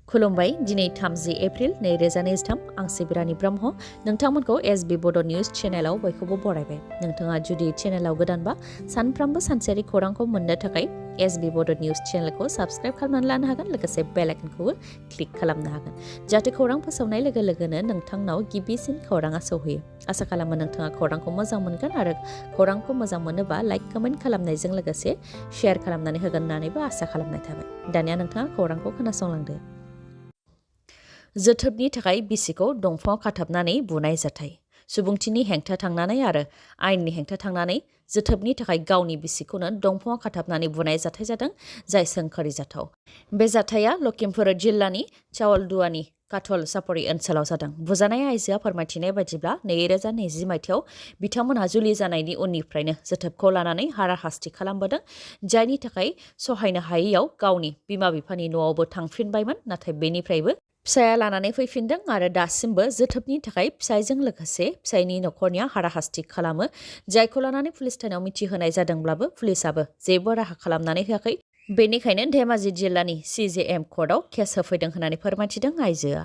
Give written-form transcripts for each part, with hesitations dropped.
खुलुमबाय दिनै 30 एप्रिल 2023 आं सिबिरानि ब्रह्म नोंथांमोनखौ SB Bodo News चेनेलाव बयखौबो बरायबाय नोंथाङा जुदि चेनेलाव गोदानबा सानफ्रामबो सानसेयारि खौरांखौ मोननो थाखाय SB Bodo News चेनेलखौ साबस्क्राइब खालामनानै लानो हागोन लोगोसे बेल आइकनखौबो क्लिक खालामनो हागोन जाहाथे खौरां फोसावनाय लोगो लोगोनो नोंथांनाव गिबिसिन खौराङा सौहैयो आसा खालामो नोंथाङा खौरांखौ मोजां मोनगोन आरो खौरांखौ मोजां मोनोबा लाइक कमेन्ट खालामनायजों लोगोसे शेयार खालामनानै होगोन होननानैबो आसा खालामनाय थाबाय दानिया नोंथाङा खौरांखौ खोनासंलांदो जोथोबनि थाखाय बिसिखौ दंफांआव खाथाबनानै बुनाय जाथाय सुबुंथिनि हेंथा थांनानै आरो आयेननि हेंथा थांनानै जोथोबनि थाखाय गावनि बिसिखौनो दंफांआव खाथाबनानै बुनाय जाथाय जादों जाय सोंखारि जाथाव बे जाथाया लखिमपुर जिल्लानि चावलदुवानि काथल सापरि ओनसोलाव जादों बुजानाय आइजोआ फोरमायथिनाय बायदिब्ला 2020 मायथाइयाव बिथांमोनहा जुलि जानायनि उननिफ्रायनो जोथोबखौ लानानै हाराहास्ति खालामबोदों जायनि थाखाय सहायनो हायैयाव गावनि बिमा बिफानि न'आवबो थांफिनबायमोन नाथाय बेनिफ्रायबो फिसाया लानानै फैफिनदों आरो दासिमबो जोथोबनि थाखाय फिसायजों लोगोसे फिसायनि नखरनिया हाराहास्ति खालामो जायखौ लानानै पुलिस थानायाव मिथिहोनाय जादोंब्लाबो पुलिसाबो जेबो राहा खालामनानै होआखै बेनिखायनो धेमाजि जिल्लानि CJM कर्टआव केस होफैदों होननानै फोरमायथिदों आइजोआ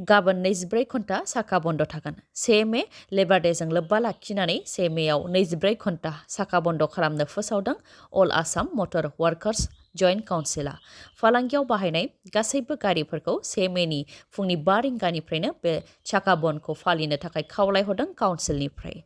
गाबोन 24 घन्टा साखा बन्द थागोन 1 मे लेबार डेजों लोब्बा लाखिनानै 1 मेआव 24 घन्टा साखा बन्द खालामनो फोसावदों अल आसाम मटर वार्कार्स जइन्ट काउन्सिला फालांगियाव बाहायनाय गासैबो गारिफोरखौ 1 मेनि फुंनि 5 रिंगानिफ्रायनो बे साखा बन्दखौ फालिनो थाखाय खावलायहरदों काउन्सिलनिफ्राय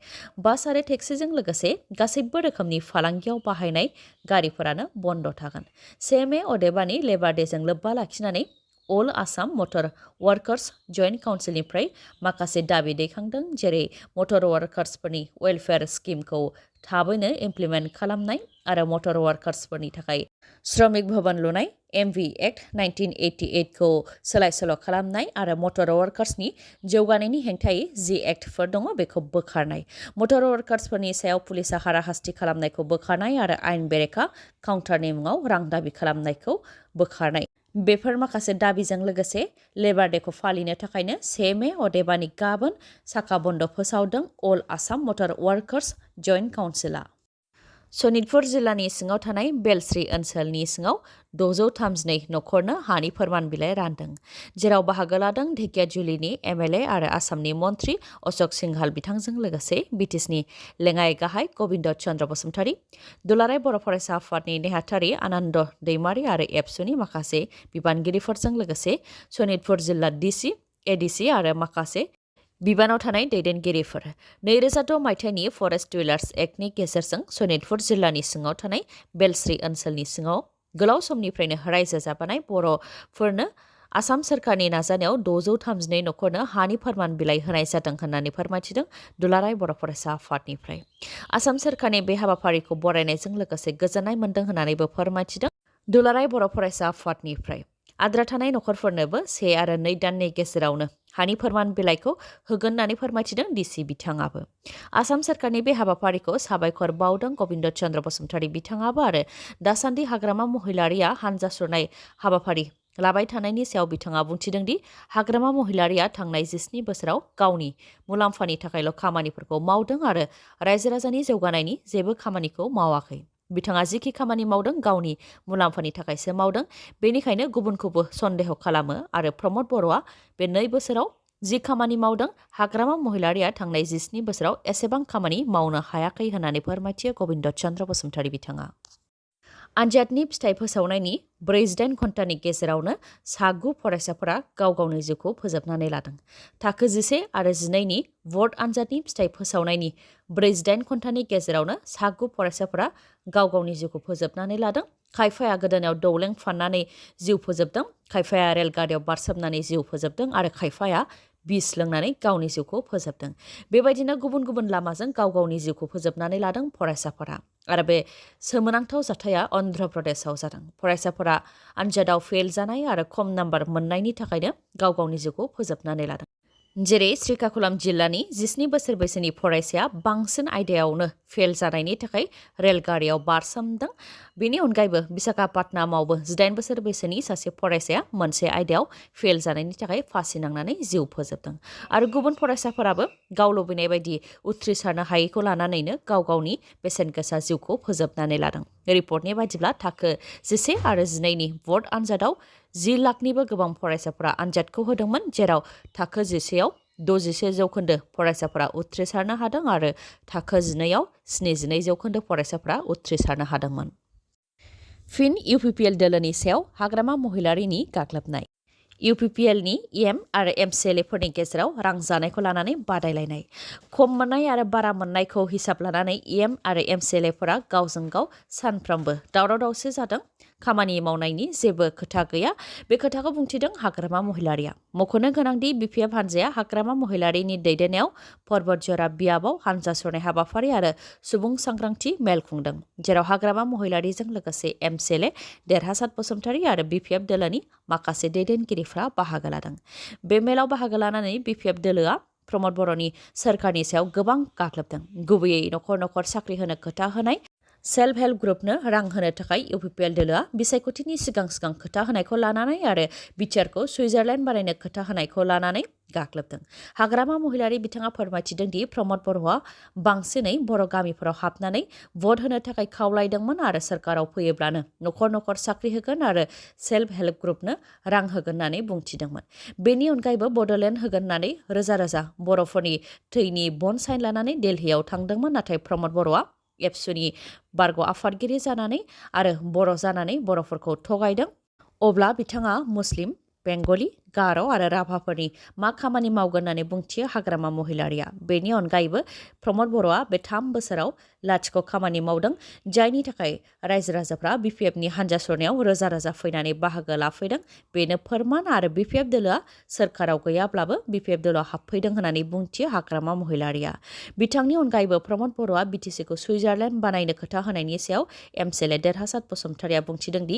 बास आरो टेक्सिजों लोगोसे गासैबो रोखोमनि फालांगियाव बाहायनाय गारिफोरानो बन्द थागोन 1 मे अदेबानि लेबार डेजों लोब्बा लाखिनानै अल आसाम मटर वार्कार्स जइन्ट काउन्सिलनिफ्राय माखासे दाबि दैखांदों जेरै मटर वार्कार्सफोरनि वेलफेयार स्किमखौ थाबैनो इमप्लिमेन्ट खालामनाय आरो मटर वार्कार्सफोरनि थाखाय श्रमिक भवन लुनाय MV एक्ट 1988 खौ सोलाय-सोल' खालामनाय आरो मटर वार्कार्सनि जौगानायनि हेंथायै जि एक्टफोर दङ बेखौ बोखारनाय मटर वार्कार्सफोरनि सायाव पुलिसा हाराहास्ति खालामनायखौ बोखारनाय आरो आयेन बेरेखा काउन्टारनि मुङाव रां दाबि खालामनायखौ बोखारनाय बेफोर माखासे दाबिजों लोगोसे लेबार डेखौ फालिनो थाखायनो 1 मे अदेबानि गाबोन साखा बन्द फोसावदों अल आसाम मटर वार्कार्स जइन्ट काउन्सिला सनितपुर जिल्लानि सिङाव थानाय बेलस्रि ओनसोलनि सिङाव 632 नखरनो हानि फोरमान बिलाइ रानदों जेराव बाहागो लादों ढेकियाजुलिनि MLA आरो आसामनि मन्त्रि अशोक सिंघाल बिथांजों लोगोसे बिटिसिनि लेङाइ गाहाय गबिन्द चन्द्र बसुमतारी दुलाराय बर' फरायसा आफादनि नेहाथारि आनन्द दैमारि आरो एबसुनि माखासे बिबानगिरिफोरजों लोगोसे सनितपुर जिल्ला DC ADC आरो माखासे बिबानाव थानाय दैदेनगिरिफोर 2006 मायथाइनि फरेस्ट डुवेलार्स एक्टनि गेजेरजों सनितपुर जिल्लानि सिङाव थानाय बेलस्रि ओनसोलनि सिङाव गोलाव समनिफ्रायनो रायजो जाबोनाय बर'फोरनो आसाम सोरखारनि नाजानायाव 632 नखरनो हानि फोरमान बिलाइ होनाय जादों होननानै फोरमायथिदों दुलाराय बर' फरायसा आफादनिफ्राय आसाम सोरखारनि बे हाबाफारिखौ बरायनायजों लोगोसे गोजोननाय मोन्दों होननानैबो फोरमायथिदों दुलाराय बर' फरायसा आफादनिफ्राय आद्रा थानाय नखरफोरनोबो 1 आरो 2 दाननि गेजेरावनो हानि फोरमान बिलाइखौ होगोन होननानै फोरमायथिदों DC बिथाङाबो आसाम सोरखारनि बे हाबाफारिखौ साबायखर बावदों गबिन्द चन्द्र बसुमतारी बिथाङाबो आरो दासान्दि हाग्रामा महिलारिया हानजा सुरनाय हाबाफारि लाबाय थानायनि सायाव बिथाङा बुंथिदों दि हाग्रामा महिलारिया थांनाय 17 बोसोराव गावनि मुलाम्फानि थाखायल' खामानिफोरखौ मावदों आरो रायजो राजानि जौगानायनि जेबो खामानिखौ मावाखै बिथाङा जिखि खामानि मावदों गावनि मुलाम्फानि थाखायसो मावदों बेनिखायनो गुबुनखौबो सन्देह खालामो आरो प्रमद बर'आ बे 2 बोसोराव जि खामानि मावदों हाग्रामा महिलारिया थांनाय 17 बोसोराव एसेबां खामानि मावनो हायाखै होननानै फोरमायथियो गबिन्द चन्द्र बसुमतारी बिथाङा आनजादनि फिथाइ फोसावनायनि 48 घन्टानि गेजेरावनो 9 फरायसाफोरा गाव गावनि जिउखौ फोजोबनानै लादों थाखो 11 आरो 12 नि भट आनजादनि फिथाइ फोसावनायनि 48 घन्टानि गेजेरावनो 9 फरायसाफोरा गाव गावनि जिउखौ फोजोबनानै लादों खायफाया गोदोनायाव दौलें फाननानै जिउ फोजोबदों खायफाया रेलगारियाव बारसोमनानै जिउ फोजोबदों आरो खायफाया बिस लोंनानै गावनि जिउखौ फोजोबदों बेबायदिनो गुबुन गुबुन लामाजों गाव गावनि जिउखौ फोजोबनानै लादों फरायसाफोरा आरो बे सोमोनांथाव जाथाया अन्ध्र प्रदेशआव जादों फरायसाफोरा आनजादाव फेल जानाय आरो खम नाम्बार मोननायनि थाखायनो गाव गावनि जिउखौ फोजोबनानै लादों जेरै श्रीकाकुलम जिल्लानि 17 बोसोर बैसोनि फरायसाया बांसिन आयदायावनो फेल जानायनि थाखाय रेलगारियाव बारसोमदों बेनि अनगायैबो विशाखापट्टनमावबो 18 बोसोर बैसोनि सासे फरायसाया मोनसे आयदायाव फेल जानायनि थाखाय फासि नांनानै जिउ फोजोबदों आरो गुबुन फरायसाफोराबो गाव लुबैनाय बायदि उथ्रिसारनो हायैखौ लानानैनो गाव गावनि बेसेन गोसा जिउखौ फोजोबनानै लादों रिपर्टनि बायदिब्ला थाखो 11 आरो 12 नि भट आनजादाव 10 लाखनिबो गोबां फरायसाफोरा आनजादखौ होदोंमोन, जेराव थाखो 11आव 61% फरायसाफोरा उथ्रिसारनो हादों आरो थाखो 12आव 72% फरायसाफोरा उथ्रिसारनो हादोंमोन। फिन UPPL दोलोनि सायाव हाग्रामा महिलारिनि गाग्लोबनाय। UPPLनि EM आरो MCLAफोरनि गेजेराव रां जानायखौ लानानै बादायलायनाय। खम मोननाय आरो बारा मोननायखौ हिसाब लानानै EM आरो MCLAफोरा गावजों गाव सानफ्रोमबो दावराव-दावसि जादों। खामानि मावनायनि जेबो खोथा गैया, बे खोथाखौ बुंथिदों हाग्रामा महिलारिया। मख'नो गोनांदि BPF हान्जाया हाग्रामा महिलारिनि दैदेननायाव पर्बतजरा बियाबाव हान्जा सुरनाय हाबाफारि आरो सुबुं सांग्रांथि मेल खुंदों, जेराव हाग्रामा महिलारिजों लोगोसे MCLA देरहासात बसुमतारी आरो BPF दोलोनि माखासे दैदेनगिरिफ्रा बाहागो लादों। बे मेलाव बाहागो लानानै BPF दोलोआ प्रमद बर'नि सोरखारनि सायाव गोबां गाग्लोबदों, गुबैयै नखर नखर साख्रि होनो खोथा होनाय, सेल्फ हेल्प ग्रुपनो रां होनो थाखाय UPPL दोलोआ बिसायख'थिनि सिगां सिगां खोथा होनायखौ लानानै आरो बिटिआरखौ सुइजारलेण्ड बानायनो खोथा होनायखौ लानानै गाग्लोबदों। हाग्रामा महिलारि बिथाङा फोरमायथिदों दि प्रमद बर'आ बांसिनै बर' गामिफोराव हाबनानै भट होनो थाखाय खावलायदोंमोन आरो सोरखाराव फैयोब्लानो नखर नखर साख्रि होगोन आरो सेल्फ हेल्प ग्रुपनो रां होगोन होननानै बुंथिदोंमोन। बेनि अनगायैबो बड'लेण्ड होगोन होननानै रोजा रोजा बर'फोरनि थैनि बन साइन लानानै दिल्लीयाव थांदोंमोन, नाथाय प्रमद बर'आ एबसुनि बारग' आफादगिरि जानानै आरो बर' जानानै बर'फोरखौ थगायदों। अब्ला बिथाङा मुस्लिम, बेंगलि, गार' आरो राभाफोरनि मा खामानि मावगोन होननानै बुंथियो हाग्रामा महिलारिया। बेनि अनगायैबो प्रमद बर'आ बे 3 बोसोराव लाथिख' खामानि मावदों, जायनि थाखाय रायजो राजाफ्रा BPFनि हान्जा सुरनायाव रोजा रोजा फैनानै बाहागो लाफैदों। बेनो फोरमान आरो BPF दोलोआ सोरखाराव गैयाब्लाबो BPF दोलोआव हाबफैदों होननानै बुंथियो हाग्रामा महिलारिया। बिथांनि अनगायैबो प्रमद बर'आ BTCखौ सुइजारलेण्ड बानायनो खोथा होनायनि सायाव MCLA देरहासात बसुमतारीया बुंथिदों दि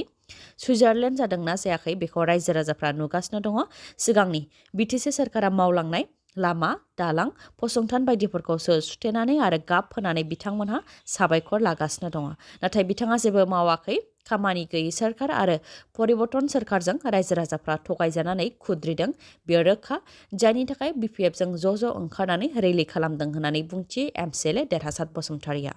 सुइजारलेण्ड जादोंना जायाखै बेखौ रायजो राजाफ्रा नुगासिनो दङ। सिगांनि BTC सोरखारा मावलांनाय लामा, दालां, फसंथान बायदिफोरखौसो सुथेनानै आरो गाब होनानै बिथांमोनहा साबायखर लागासिनो दङ। नाथाय बिथाङा जेबो मावाखै। खामानि गैयै सोरखार आरो परिबर्तन सोरखारजों रायजो राजाफ्रा थगायजानानै खुद्रिदों, बेयो रोखा, जायनि थाखाय BPFजों ज' ओंखारनानै रेलि खालामदों होननानै बुंथियो MCLA देरहासात बसुमतारीया।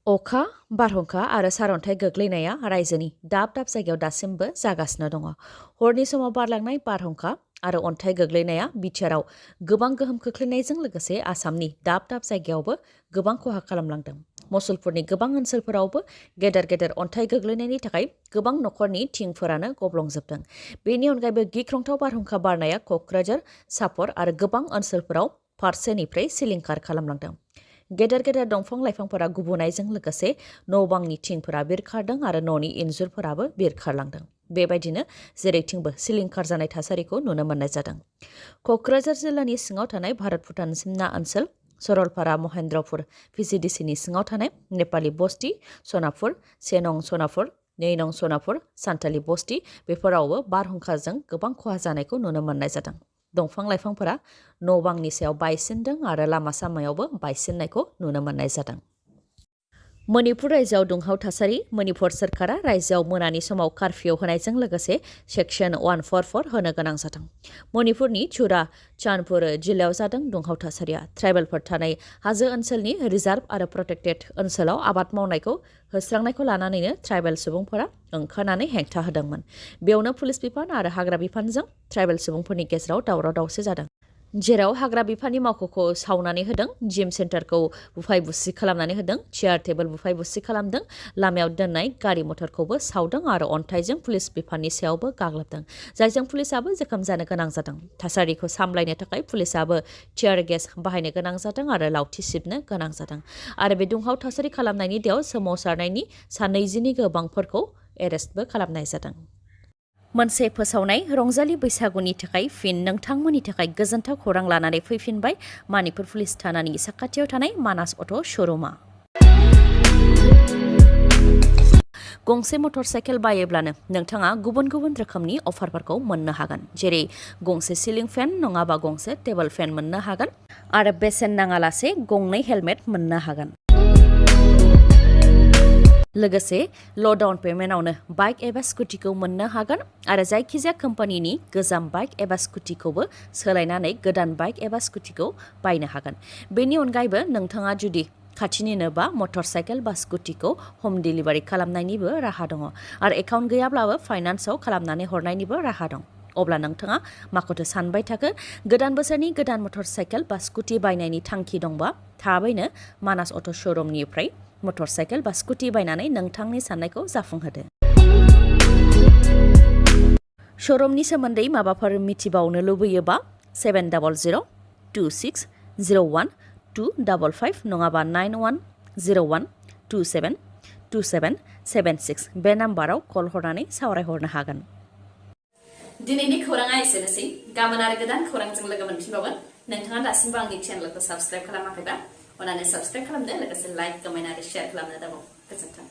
अखा, बारहुंखा आरो सारअन्थाइ गोग्लैनाया रायजोनि दाब दाब जायगायाव दासिमबो जागासिनो दङ। हरनि समाव बारलांनाय बारहुंखा आरो अन्थाइ गोग्लैनाया बिटिआरआव गोबां गोहोम खोख्लैनायजों लोगोसे आसामनि दाब दाब जायगायावबो गोबां खहा खालामलांदों। मसुलपुरनि गोबां ओनसोलफोरावबो गेदेर गेदेर अन्थाइ गोग्लैनायनि थाखाय गोबां नखरनि थिंफोरानो गब्लंजोबदों। बेनि अनगायैबो गिख्रंथाव बारहुंखा बारनाया क'क्राझार, सापर आरो गोबां ओनसोलफोराव फारसेनिफ्राय सिलिंखार खालामलांदों। गेदेर गेदेर दंफां लाइफांफोरा गुबुनायजों लोगोसे न'-बांनि थिंफोरा बिरखारदों आरो न'नि इन्जुरफोराबो बिरखारलांदों। बेबायदिनो जेरैथिंबो सिलिंखार जानाय थासारिखौ नुनो मोननाय जादों। क'क्राझार जिल्लानि सिङाव थानाय भारत-भुटान सिमना ओनसोल, सरलपारा महेन्द्रपुर VCDCनि सिङाव थानाय नेपालि बस्ति, सनापुर, 1 नं सनापुर, 2 नं सनापुर, सान्थालि बस्ति बेफोरावबो बारहुंखाजों गोबां खहा जानायखौ नुनो मोननाय जादों। दंफां लाइफांफोरा न'-बांनि सायाव बायसिनदों आरो लामा सामायावबो बायसिननायखौ नुनो मोननाय जादों। मणिपुर रायजोआव दुंहाव थासारि। मणिपुर सोरखारा रायजोआव मोनानि समाव कार्फिउ होनायजों लोगोसे सेक्सन 144 होनो गोनां जादों। मणिपुरनि चुरा चांदपुर जिल्लायाव जादों दुंहाव थासारिया। ट्राइबेलफोर थानाय हाजो ओनसोलनि रिजार्भ आरो प्रटेक्टेड ओनसोलाव आबाद मावनायखौ होस्रांनायखौ लानानैनो ट्राइबेल सुबुंफोरा ओंखारनानै हेंथा होदोंमोन। बेयावनो पुलिस बिफान आरो हाग्रा बिफानजों ट्राइबेल सुबुंफोरनि गेजेराव दावराव-दावसि जादों, जेराव हाग्रा बिफाननि मावख'खौ सावनानै होदों, जिम सेन्टारखौ बुफाय-बुसि खालामनानै होदों, चेयार टेबोल बुफाय-बुसि खालामदों, लामायाव दोननाय गारि मथरखौबो सावदों आरो अन्थाइजों पुलिस बिफाननि सायावबो गाग्लोबदों, जायजों पुलिसाबो जोखोम जानो गोनां जादों। थासारिखौ सामलायनो थाखाय पुलिसाबो टियार गेस बाहायनो गोनां जादों आरो लावथि सिबनो गोनां जादों। आरो बे दुंहाव थासारि खालामनायनि दैयाव सोमावसारनायनि सा 20नि गोबांफोरखौ एरेस्टबो खालामनाय जादों। मोनसे फोसावनाय रंजालि बैसागुनि थाखाय फिन नोंथांमोननि थाखाय गोजोनथाव खौरां लानानै फैफिनबाय मणिपुर पुलिस थानानि साखाथियाव थानाय मानास अट' श'रुमा। गंसे मटर साइकेल बायोब्लानो नोंथाङा गुबुन गुबुन रोखोमनि अफारफोरखौ मोननो हागोन, जेरै गंसे सिलिं फेन नङाबा गंसे टेबोल फेन मोननो हागोन आरो बेसेन नाङालासे गंनै हेलमेट मोननो हागोन। लोगोसे ल' डाउन पेमेन्टआवनो बाइक एबा स्कुटिखौ मोननो हागोन आरो जायखिजाया कम्पानिनि गोजाम बाइक एबा स्कुटिखौबो सोलायनानै गोदान बाइक एबा स्कुटिखौ बायनो हागोन। बेनि अनगायैबो नोंथाङा जुदि खाथिनिनो बा मटर साइकेल बा स्कुटिखौ हम डिलिभारि खालामनायनिबो राहा दङ आरो एकाउन्ट गैयाब्लाबो फाइनान्सआव खालामनानै हरनायनिबो राहा दं। अब्ला नोंथाङा माखौथो सानबाय थाखो? गोदान बोसोरनि गोदान मटर साइकेल बा स्कुटि बायनायनि थांखि दंबा थाबैनो मानास अट' श'रुमनिफ्राय मटर साइकेल बा स्कुटि बायनानै नोंथांनि साननायखौ जाफुंहोदो। श'रुमनि सोमोन्दै माबाफोर मिथिबावनो लुबैयोबा 7006012555 नङाबा 9101272776 बे नाम्बाराव कल हरनानै सावरायहरनो हागोन। दिनैनि खौराङा एसेनोसै। गाबोन आरो गोदान खौरांजों लोगो मोनफिनबावगोन। नोंथाङा दासिमबो आंनि चेनेलखौ साबस्क्राइब खालामाखैबा अन्नानै साबस्क्राइब खालामदो, लोगोसे लाइक, कमेन्ट आरो शेयार खालामनो दाबाव। गोजोन्थों।